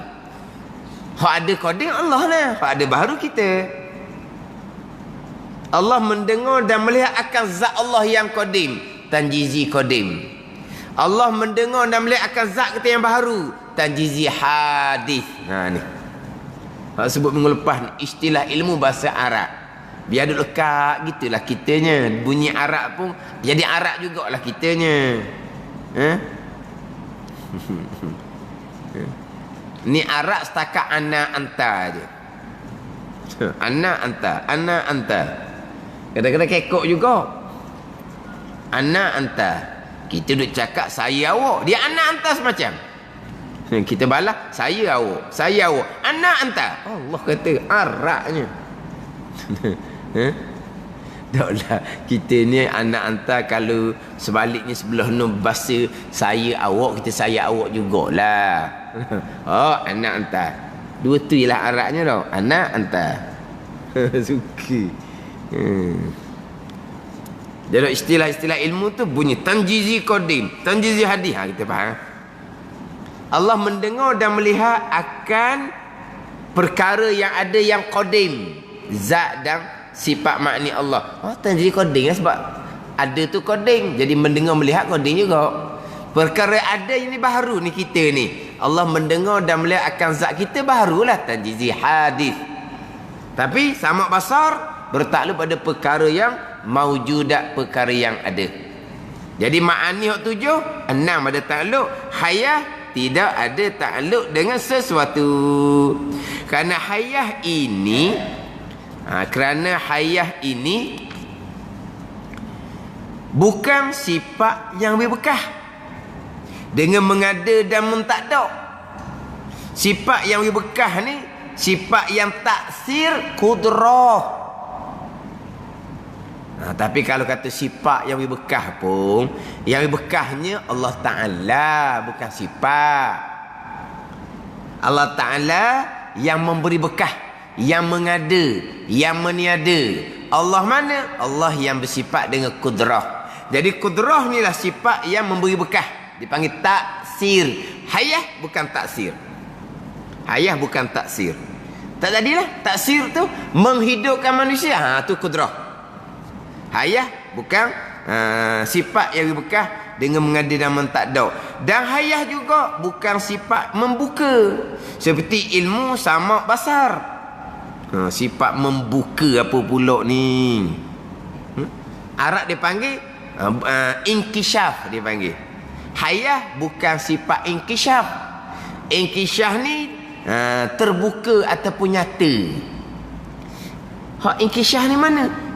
S1: Hak ada qadim Allah lah, hak ada baharu kita. Allah mendengar dan melihat akan zat Allah yang qadim, tanjizi qadim. Allah mendengar dan melihat akan zat kita yang baharu, tanjizi hadis. Ni hak sebut minggu lepas ni, istilah ilmu bahasa Arab. Biar duduk lekat gitulah kitanya. Bunyi Arab pun jadi Arab jugalah kitanya. Ni Arab setakat ana anta je. Ana anta. Kadang-kadang kekok juga. Ana anta. Kita duk cakap saya awak, dia ana anta semacam. Kita balas saya awak, ana anta. Allah kata Arabnya. Taklah kita ni anak hantar. Kalau sebaliknya sebelah no bahasa saya awak, kita saya awak jugalah. Anak hantar. Dua tu ialah Arabnya tau. Anak hantar. Suka. Jadi istilah-istilah ilmu tu bunyi tanjizi qadim, tanjizi hadis. Kita faham. Allah mendengar dan melihat akan perkara yang ada yang qadim, zat dan sifat makni Allah. Tanjizi qadim sebab ada tu qadim, jadi mendengar melihat qadim juga. Perkara ada ini baharu ni kita ni. Allah mendengar dan melihat akan zat kita baharulah tanjizi hadis. Tapi sama basar bertakluk pada perkara yang maujudat, perkara yang ada. Jadi ma'ani hak 7, 6 ada takluk, hayah tidak ada takluk dengan sesuatu. Kerana hayah ini bukan sifat yang lebih bekah dengan mengada dan mentakdak. Sifat yang lebih bekah ni sifat yang taksir kudrah. Tapi kalau kata sifat yang lebih bekah pun, yang lebih bekahnya Allah Ta'ala, bukan sifat. Allah Ta'ala yang memberi bekah, yang mengada, yang meniada. Allah mana? Allah yang bersifat dengan kudrah. Jadi kudrah ni lah sifat yang memberi bekah, dipanggil taksir. Hayah bukan taksir. Hayah bukan taksir. Tak jadilah. Taksir tu menghidupkan manusia. Tu kudrah. Hayah bukan sifat yang bekah dengan mengada dan mentakdak. Dan hayah juga bukan sifat membuka. Seperti ilmu sama basar. Sifat membuka apa pula ni? Arab dia panggil inkishaf dia panggil. Hayah bukan sifat inkishaf. Inkishaf ni terbuka ataupun nyata. Hak inkishaf ni mana?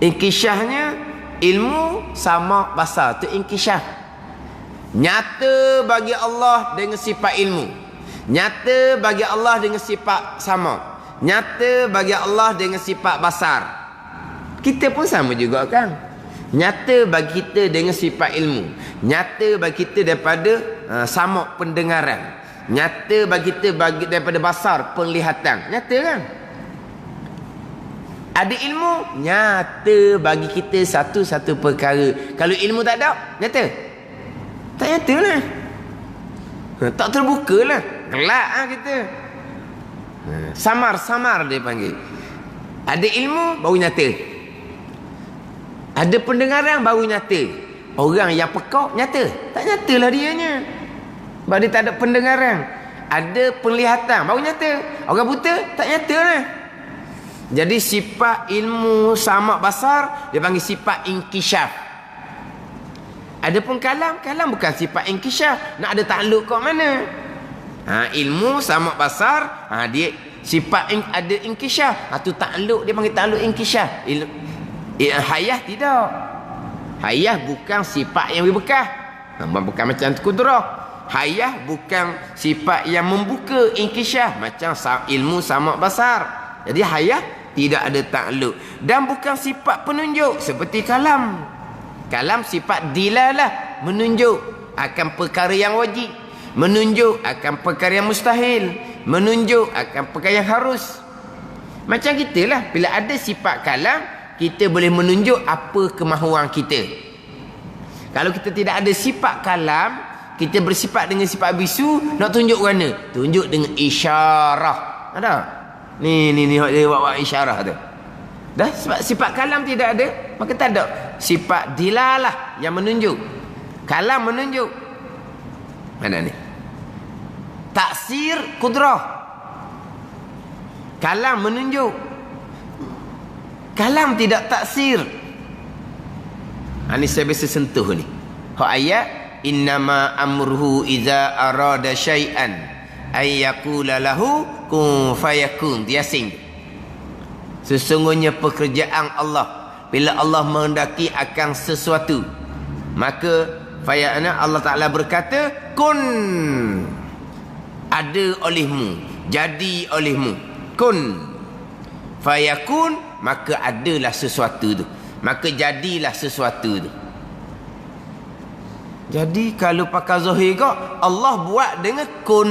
S1: Inkishahnya ilmu sama basar. Itu inkishah. Nyata bagi Allah dengan sifat ilmu. Nyata bagi Allah dengan sifat sama. Nyata bagi Allah dengan sifat basar. Kita pun sama juga kan. Nyata bagi kita dengan sifat ilmu. Nyata bagi kita daripada sama pendengaran. Nyata bagi kita daripada basar penglihatan. Nyata kan? Ada ilmu, nyata bagi kita satu-satu perkara. Kalau ilmu tak ada, nyata? Tak nyata lah. Tak terbuka lah. Gelap lah kita. Samar-samar dia panggil. Ada ilmu, baru nyata. Ada pendengaran, baru nyata. Orang yang pekak, nyata? Tak nyata lah dianya. Sebab dia tak ada pendengaran. Ada penglihatan, baru nyata. Orang buta, tak nyata lah. Jadi sifat ilmu sama basar dia panggil sifat inkishaf. Adapun kalam bukan sifat inkishaf. Nak ada takluk kat mana? Ilmu sama basar, dia sifat ada inkishaf. Tu takluk, dia panggil takluk inkishaf. Hayah tidak. Hayah bukan sifat yang berbekah. Bukan macam kudrah. Hayah bukan sifat yang membuka inkishaf macam ilmu sama basar. Jadi hayah tidak ada takluk. Dan bukan sifat penunjuk seperti kalam. Kalam sifat dilalah, menunjuk akan perkara yang wajib, menunjuk akan perkara yang mustahil, menunjuk akan perkara yang harus. Macam kita lah, bila ada sifat kalam, kita boleh menunjuk apa kemahuan kita. Kalau kita tidak ada sifat kalam, kita bersifat dengan sifat bisu, nak tunjuk mana? Tunjuk dengan isyarah. Ada? Ni dia buat isyarah tu. Dah sebab sifat kalam tidak ada, maka tak ada sifat dilalah yang menunjuk. Kalam menunjuk. Mana ni? Taksir kudrah. Kalam menunjuk. Kalam tidak taksir. Ini saya biasa sentuh ni. Hak ayat innama amruhu iza arada syai'an ay yaqula lahu kun fayakun. Dia sing. Sesungguhnya pekerjaan Allah bila Allah menghendaki akan sesuatu, maka fayana Allah Taala berkata kun, ada olehmu, jadi olehmu. Kun fayakun, maka adalah sesuatu tu, maka jadilah sesuatu tu. Jadi kalau pakai zahir kau, Allah buat dengan kun.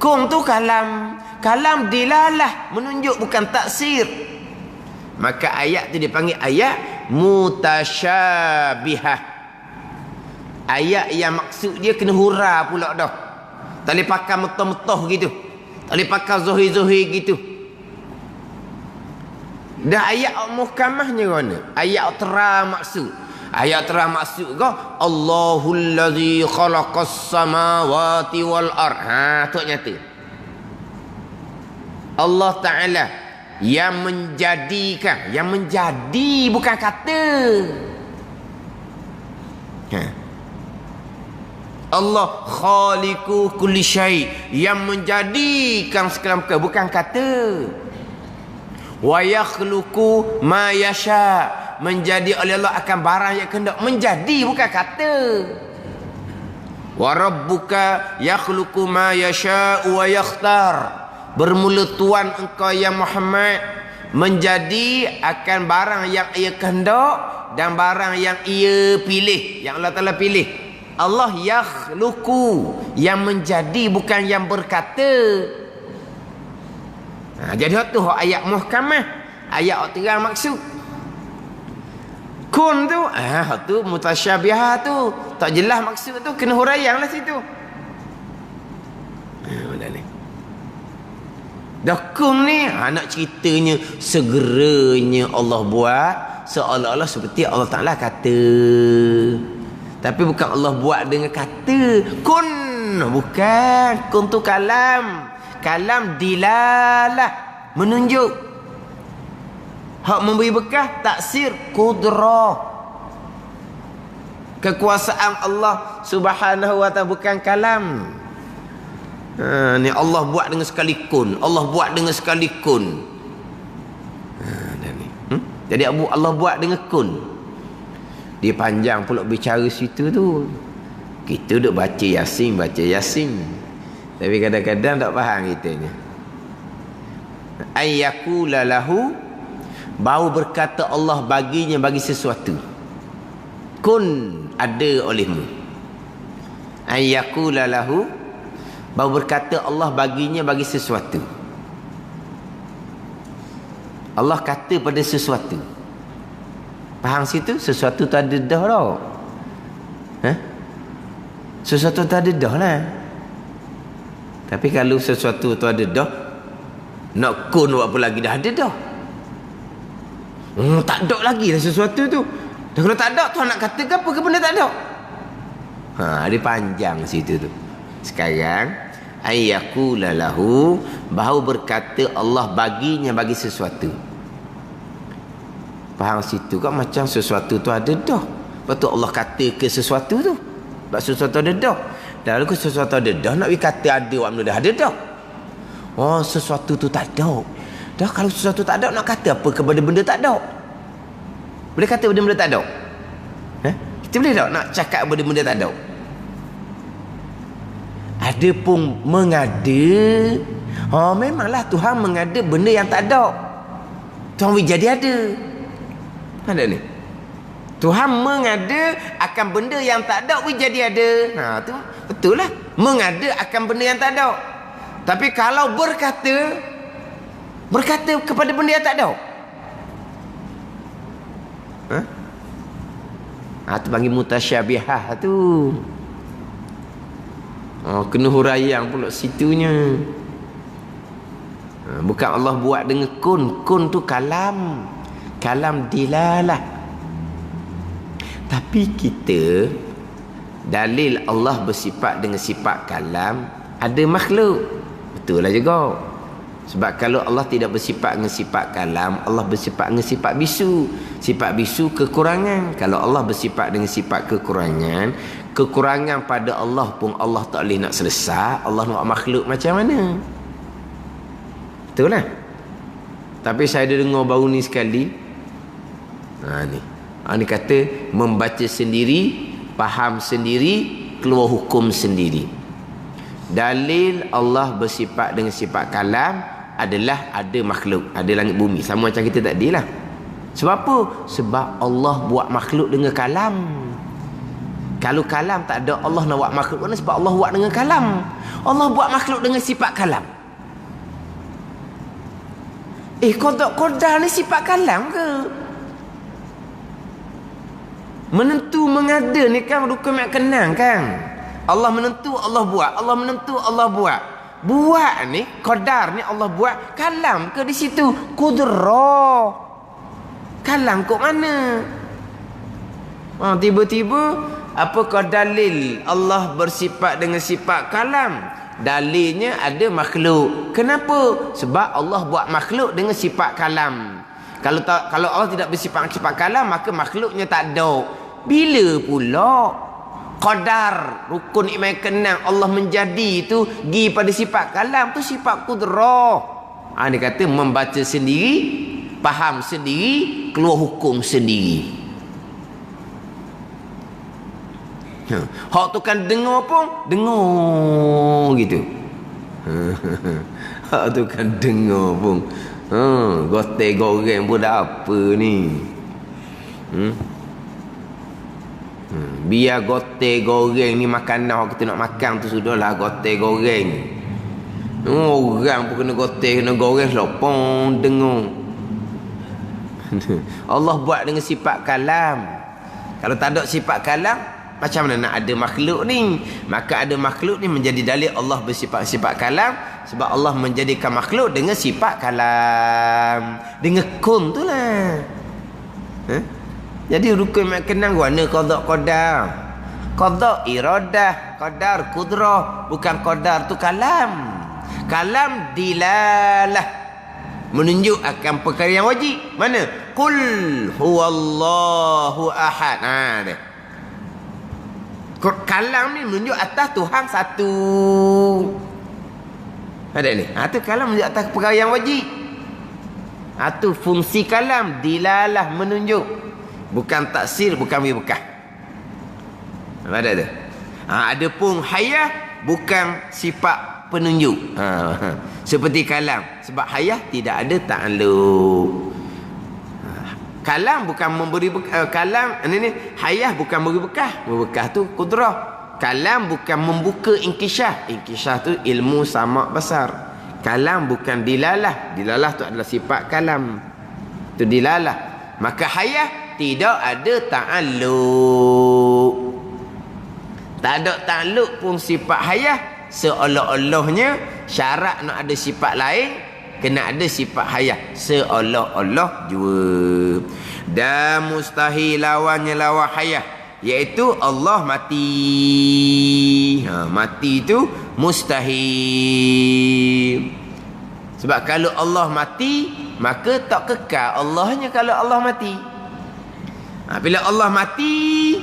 S1: Kun tu kalam. Kalam dilalah, menunjuk, bukan taksir. Maka ayat tu dipanggil ayat mutasyabihah. Ayat yang maksud dia kena hura pula dah. Tak boleh pakai metah-metah gitu. Tak boleh pakai zahir-zahir gitu. Dah ayat muhkamahnya mana? Ayat terang maksud. Ayat terang maksud ke? Allahul ladzi khalaqas samawati wal ard. Tu nyata. Allah Ta'ala yang menjadikan. Yang menjadi bukan kata. Allah khaliqu kulli syai, yang menjadikan segala perkara, bukan kata. Wa yakhluqu ma yasha, menjadi oleh Allah akan barang yang kehendak menjadi, bukan kata. Wa rabbuka yakhluqu ma yasha'u wa yakhtar. Bermula Tuhan engkau yang Muhammad menjadi akan barang yang ia kehendak dan barang yang ia pilih, yang Allah Ta'ala pilih. Allah yakhluqu, yang menjadi bukan yang berkata. Jadi itu ayat muhkamah, ayat terang maksud. Kun tu tu mutasyabihah tu, tak jelas maksud tu, kena huraianlah situ. Mana ni dah kun ni, nak ceritanya segeranya Allah buat seolah-olah seperti Allah Ta'ala kata, tapi bukan Allah buat dengan kata kun, bukan. Kun tu kalam, kalam dilalah, menunjuk. Hak memberi bekah taksir kudrah, kekuasaan Allah Subhanahu wa ta'ala, bukan kalam. Ni Allah buat dengan sekali kun, Allah buat dengan sekali kun. Jadi Allah buat dengan kun. Dia panjang pula bicara situ tu. Kita duk baca Yasin, tapi kadang-kadang tak faham kitanya. Ayyakula lahu, baru berkata Allah baginya bagi sesuatu. Kun, ada olehmu. Ayyakula lahu, baru berkata Allah baginya bagi sesuatu. Allah kata pada sesuatu. Faham situ? Sesuatu tu ada dah tau. Sesuatu tu ada dah lah. Tapi kalau sesuatu tu ada dah, nak kun buat apa lagi, dah ada dah. Tak ada lagi lah sesuatu tu. Dan kalau tak ada, tu nak kata ke apa ke benda tak ada? Dia panjang situ tu. Sekarang ayyakula lahu, bahu berkata Allah baginya bagi sesuatu. Faham situ kan, macam sesuatu tu ada dah. Lepas tu Allah kata ke sesuatu tu, sebab sesuatu ada dah. Dan kalau sesuatu ada dah, nak kata ada waktu dah ada dah. Oh, sesuatu tu tak ada. Dah kalau sesuatu tak ada, nak kata apa kepada benda tak ada? Boleh kata benda-benda tak ada? Kita boleh tak nak cakap benda-benda tak ada? Ada pun mengada. Memanglah Tuhan mengada benda yang tak ada. Tuhan boleh jadi ada. Ada ni. Tuhan mengada akan benda yang tak ada boleh jadi ada. Tu betul lah. Mengada akan benda yang tak ada. Tapi kalau berkata kepada benda yang tak ada. Tu panggil mutasyabihah tu. Kena huraian pula situnya. Bukan Allah buat dengan kun. Kun tu kalam. Kalam dilalah. Tapi kita, dalil Allah bersifat dengan sifat kalam, ada makhluk. Betul lah juga. Sebab kalau Allah tidak bersifat dengan sifat kalam, Allah bersifat dengan sifat bisu. Sifat bisu kekurangan. Kalau Allah bersifat dengan sifat kekurangan, kekurangan pada Allah pun Allah tak boleh nak selesai. Allah nak makhluk macam mana? Betul lah. Tapi saya ada dengar baru ni sekali. Ni kata membaca sendiri, faham sendiri, keluar hukum sendiri. Dalil Allah bersifat dengan sifat kalam adalah ada makhluk, ada langit bumi. Sama macam kita tadi lah. Sebab apa? Sebab Allah buat makhluk dengan kalam. Kalau kalam tak ada, Allah nak buat makhluk mana? Sebab Allah buat dengan kalam. Allah buat makhluk dengan sifat kalam. Qadar ni sifat kalam ke? Menentu mengada ni kan rukun yang kenang kan. Allah menentu, Allah buat. Allah menentu, Allah buat. Buat ni, qadar ni Allah buat. Kalam ke di situ? Qudrah. Kalam kok mana? Tiba-tiba apakah dalil Allah bersifat dengan sifat kalam? Dalilnya ada makhluk. Kenapa? Sebab Allah buat makhluk dengan sifat kalam. Kalau Allah tidak bersifat kalam, maka makhluknya tak ada. Bila pula qadar, rukun iman kenang Allah menjadi itu pergi pada sifat kalam tu, sifat qudrah. Dia kata membaca sendiri, faham sendiri, keluar hukum sendiri. Hak tu kan dengar pun dengar gitu. Hak tu kan dengar pun gotek goreng pun dah apa ni. Biar gotek goreng ni makanan kita nak makan tu sudahlah, gotek goreng. Orang pun kena gotek, kena goreng lopong dengar. Allah buat dengan sifat kalam. Kalau tak ada sifat kalam, macam mana nak ada makhluk ni? Maka ada makhluk ni menjadi dalil Allah bersifat-sifat kalam, sebab Allah menjadikan makhluk dengan sifat kalam, dengan kun tu lah. Jadi rukun mak kenang warna qada qadar. Qada iradah, qadar kudrah, bukan qadar tu kalam. Kalam dilalah, menunjuk akan perkara yang wajib. Mana? Qul huwallahu ahad. Dia. Kalam ni menunjuk atas Tuhan satu. Ada ni. Tu kalam menunjuk atas perkara yang wajib. Tu fungsi kalam, dilalah, menunjuk. Bukan taksir, bukan bekah. Ada tu. Ada pun hayah, bukan sifat penunjuk. Seperti kalam. Sebab hayah tidak ada ta'alluq. Kalam bukan memberi kalam ni hayah bukan memberi bekah. Bekah tu kudrah. Kalam bukan membuka inkishah. Inkishah tu ilmu samak basar. Kalam bukan dilalah. Dilalah tu adalah sifat kalam. Tu dilalah. Maka hayah tidak ada ta'alluq. Tak ada ta'alluq pun sifat hayah. Seolah-olahnya syarat nak ada sifat lain, kena ada sifat hayah. Seolah-olah jua. Dan mustahil lawannya lawan hayah, iaitu Allah mati. Mati itu mustahil. Sebab kalau Allah mati, maka tak kekal Allahnya kalau Allah mati. Bila Allah mati,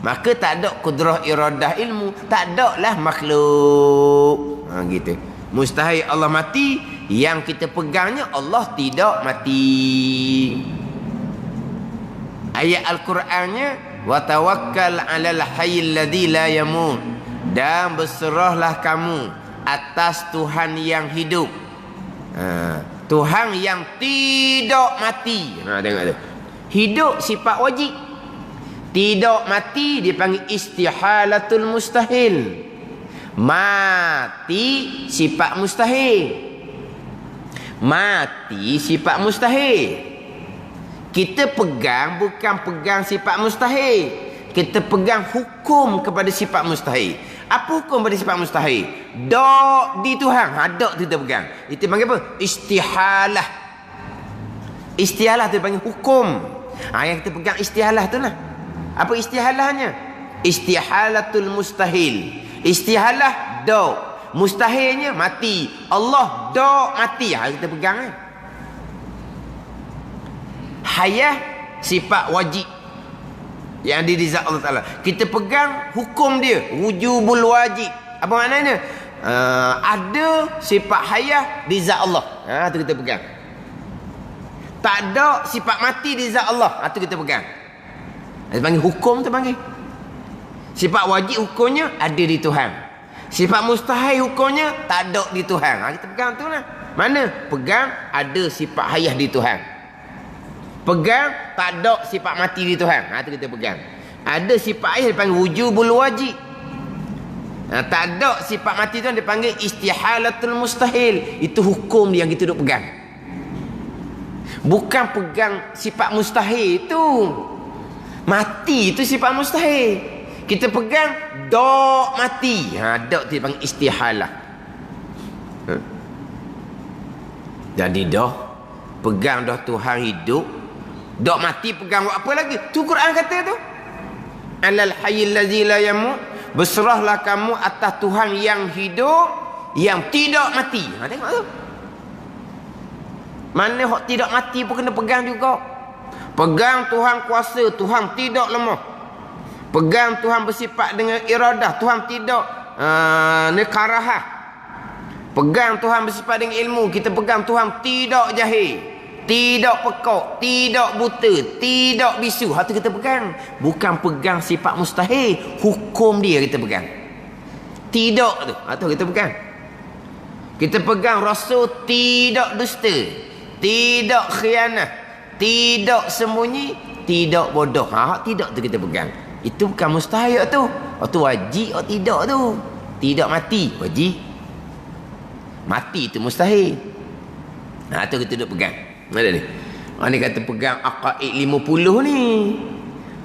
S1: maka tak ada kudrah iradah ilmu, tak ada lah makhluk. Gitu. Mustahil Allah mati. Yang kita pegangnya Allah tidak mati. Ayat Al-Qurannya, wa tawakkal 'alal hayyil ladzi la yamut, dan berserahlah kamu atas Tuhan yang hidup. Tuhan yang tidak mati. Tengok tu. Hidup sifat wajib. Tidak mati dipanggil istihalatul mustahil. Mati sifat mustahil. Mati sifat mustahil. Kita pegang bukan pegang sifat mustahil. Kita pegang hukum kepada sifat mustahil. Apa hukum pada sifat mustahil? Dok di Tuhan. Dok tu kita pegang. Itu panggil apa? Istihalah. Istihalah tu panggil hukum. Yang kita pegang istihalah tu lah. Apa istihalahnya? Istihalatul mustahil. Istihalah dok. Mustahilnya mati. Allah dok mati. Kita pegang kan. Hayah sifat wajib yang diriza Allah Ta'ala. Kita pegang hukum dia, wujubul wajib. Apa maknanya? Ada sifat hayah di zat Allah. Itu kita pegang. Tak ada sifat mati di zat Allah. Itu kita pegang. Dia panggil hukum tu panggil. Sifat wajib hukumnya ada di Tuhan. Sifat mustahil hukumnya tak ada di Tuhan. Kita pegang tu lah. Mana? Pegang ada sifat hayah di Tuhan. Pegang tak ada sifat mati di Tuhan. Itu kita pegang. Ada sifat hayah dipanggil wujubul wajib. Tak ada sifat mati tu dipanggil istihalatul mustahil. Itu hukum yang kita duk pegang. Bukan pegang sifat mustahil itu. Mati itu sifat mustahil. Kita pegang dok mati. Dok tu dipanggil istihalah. Jadi dah pegang dah Tuhan hidup. Dok mati pegang buat apa lagi? Tu Quran kata tu. Alal hayyil ladzi la yamut, berserahlah kamu atas Tuhan yang hidup, yang tidak mati. Tengok tu. Mana hak tidak mati pun kena pegang juga. Pegang Tuhan kuasa, Tuhan tidak lemah. Pegang Tuhan bersifat dengan iradah, Tuhan tidak nekarahah. Pegang Tuhan bersifat dengan ilmu, kita pegang Tuhan tidak jahil. tidak pekak, tidak buta, tidak bisu. Hak tu kita pegang. Bukan pegang sifat mustahil, hukum dia kita pegang. Tidak tu, hak tu kita pegang. Kita pegang Rasul tidak dusta, tidak khianat, tidak sembunyi, tidak bodoh. Hak tidak tu kita pegang. Itu bukan mustahil tu. Hak tu wajib atau tidak tu. Tidak mati, wajib. Mati itu mustahil. Nah, tu kita duduk pegang. Ada ni. Ni kata pegang aqaid 50 ni.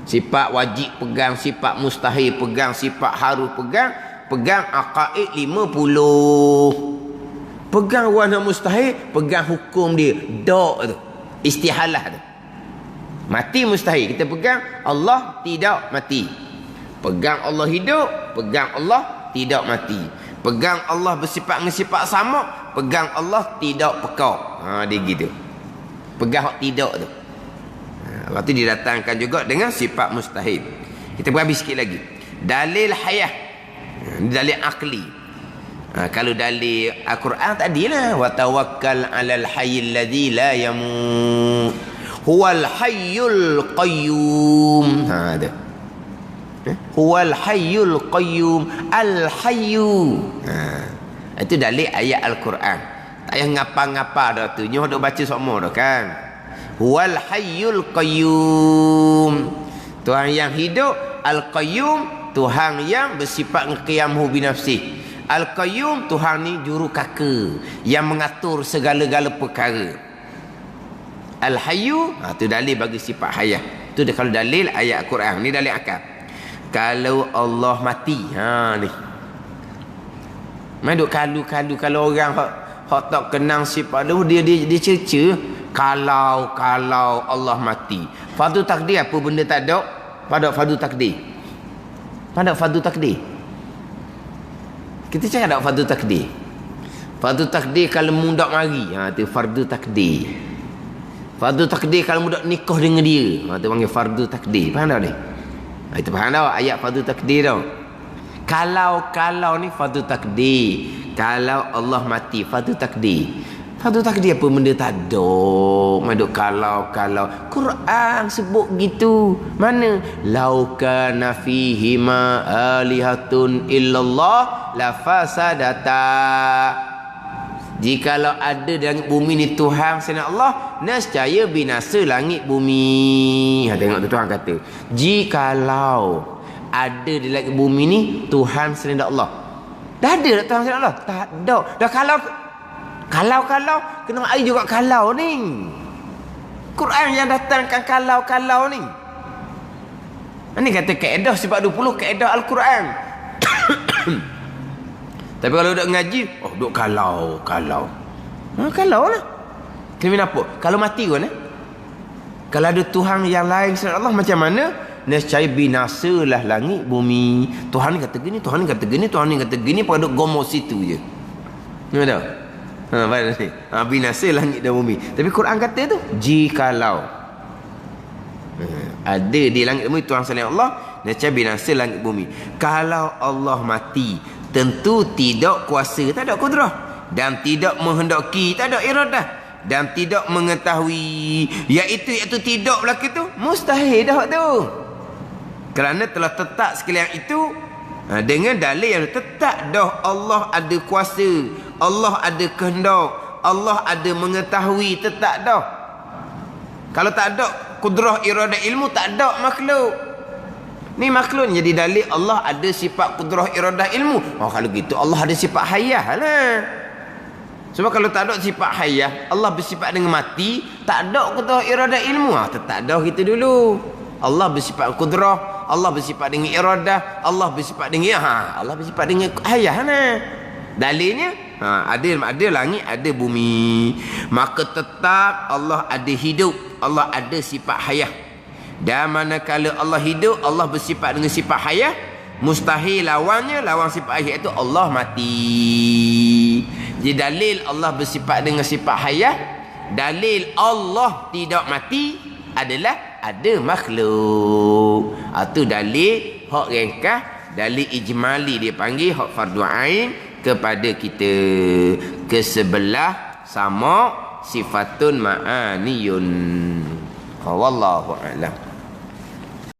S1: Sifat wajib pegang, sifat mustahil pegang, sifat harus pegang. Pegang aqaid 50. Pegang warna mustahil, pegang hukum dia. Dok tu. Istihalah tu. Mati mustahil. Kita pegang Allah tidak mati. Pegang Allah hidup, pegang Allah tidak mati. Pegang Allah bersifat dengan sifat sama, pegang Allah tidak pekak. Dia gitu. Pegang hak tidak tu. Lepas tu didatangkan juga dengan sifat mustahil. Kita berhabis sikit lagi. Dalil hayah. Dalil akli. Kalau dalil Al-Quran tadilah wa tawakkal 'alal hayyil ladzi la yamut. Huwal hayyul qayyum. Ada. Huwal hayyul qayyum. Al hayyu. Itu dalil ayat Al-Quran. Tak payah ngapa-ngapa dah tu. Nyoh duk baca semua dah kan. Huwal hayyul qayyum. Tuhan yang hidup. Al-Qayyum. Tuhan yang bersifat qiyamuhu binafsih. Al-Qayyum. Tuhan ni juru kaka. Yang mengatur segala-gala perkara. Al-Hayyu. Tu dalil bagi sifat hayah. Tu kalau dalil ayat Al-Quran. Ni dalil akal. Kalau Allah mati. Ni. Main duk kalu-kalu. Kalau orang hak tak kenang sifat dia cerca kalau Allah mati. Fardu takdir apa benda tak ada? Pada fardu takdir. Pada fardu takdir. Kita cakap tak fardu takdir. Fardu takdir kalau mudak mari, tu fardu takdir. Fardu takdir kalau mudak nikah dengan dia, tu panggil fardu takdir. Faham tak ni? Itu faham tak ayat fardu takdir tau. Kalau ni fardu takdir. Kalau Allah mati, fardu takdir. Fardu takdir apa benda tak ada. Maduk kalau. Quran sebut gitu. Mana? Lau kana fihi ma alihatun illallah la fasadata. Jikalau ada dalam bumi ni Tuhan selain Allah, nescaya binasa langit bumi. Tengok tu Tuhan kata. Jikalau ada di langit bumi ni Tuhan selain Allah. Dah ada tak Tuhan selain Allah? Tak ada. Dah kalau kena air juga kalau ni. Quran yang datangkan kalau ni. Ini kata kaedah sebab 20 kaedah Al-Quran. Tapi kalau duk ngaji, duk kalau. Kalau lah. Kenapa? Kalau mati pun Kalau ada Tuhan yang lain selain Allah macam mana? Nescaya binasalah langit bumi. Tuhan ni kata gini, Tuhan ni kata gini, Tuhan ni kata gini, pada gomos situ je. Nampak tak? Baik ni. Binasa langit dan bumi. Tapi Quran kata tu jikalau ada di langit bumi Tuhan selain Allah, nescaya binasa langit bumi. Kalau Allah mati, tentu tidak kuasa, tak ada kudrah, dan tidak menghendaki, tak ada iradah, dan tidak mengetahui, iaitu tidak berlaku tu mustahil dah tu. Kerana telah tetap sekalian itu dengan dalil yang tetap dah Allah ada kuasa, Allah ada kehendak, Allah ada mengetahui, tetap dah. Kalau tak ada kudrah iradah ilmu, tak ada makhluk. Ni makhluk jadi dalil Allah ada sifat kudrah iradah ilmu. Kalau gitu Allah ada sifat hayah lah. Sebab kalau tak ada sifat hayah, Allah bersifat dengan mati, tak ada kudrah iradah ilmu. Tetap dah kita dulu. Allah bersifat kudrah, Allah bersifat dengan iradah, Allah bersifat dengan Allah bersifat dengan hayah nah. Dalilnya ada langit, ada bumi. Maka tetap Allah ada hidup, Allah ada sifat hayah. Dan manakala Allah hidup, Allah bersifat dengan sifat hayah, mustahil lawannya, lawan sifat hayah itu Allah mati. Jadi dalil Allah bersifat dengan sifat hayah, dalil Allah tidak mati adalah ada makhluk. Itu dalil hak ringkas, dalil ijmali dia panggil hak fardu ain kepada kita. Ke sebelah sama sifatun ma'aniyun. Wallahu a'lam.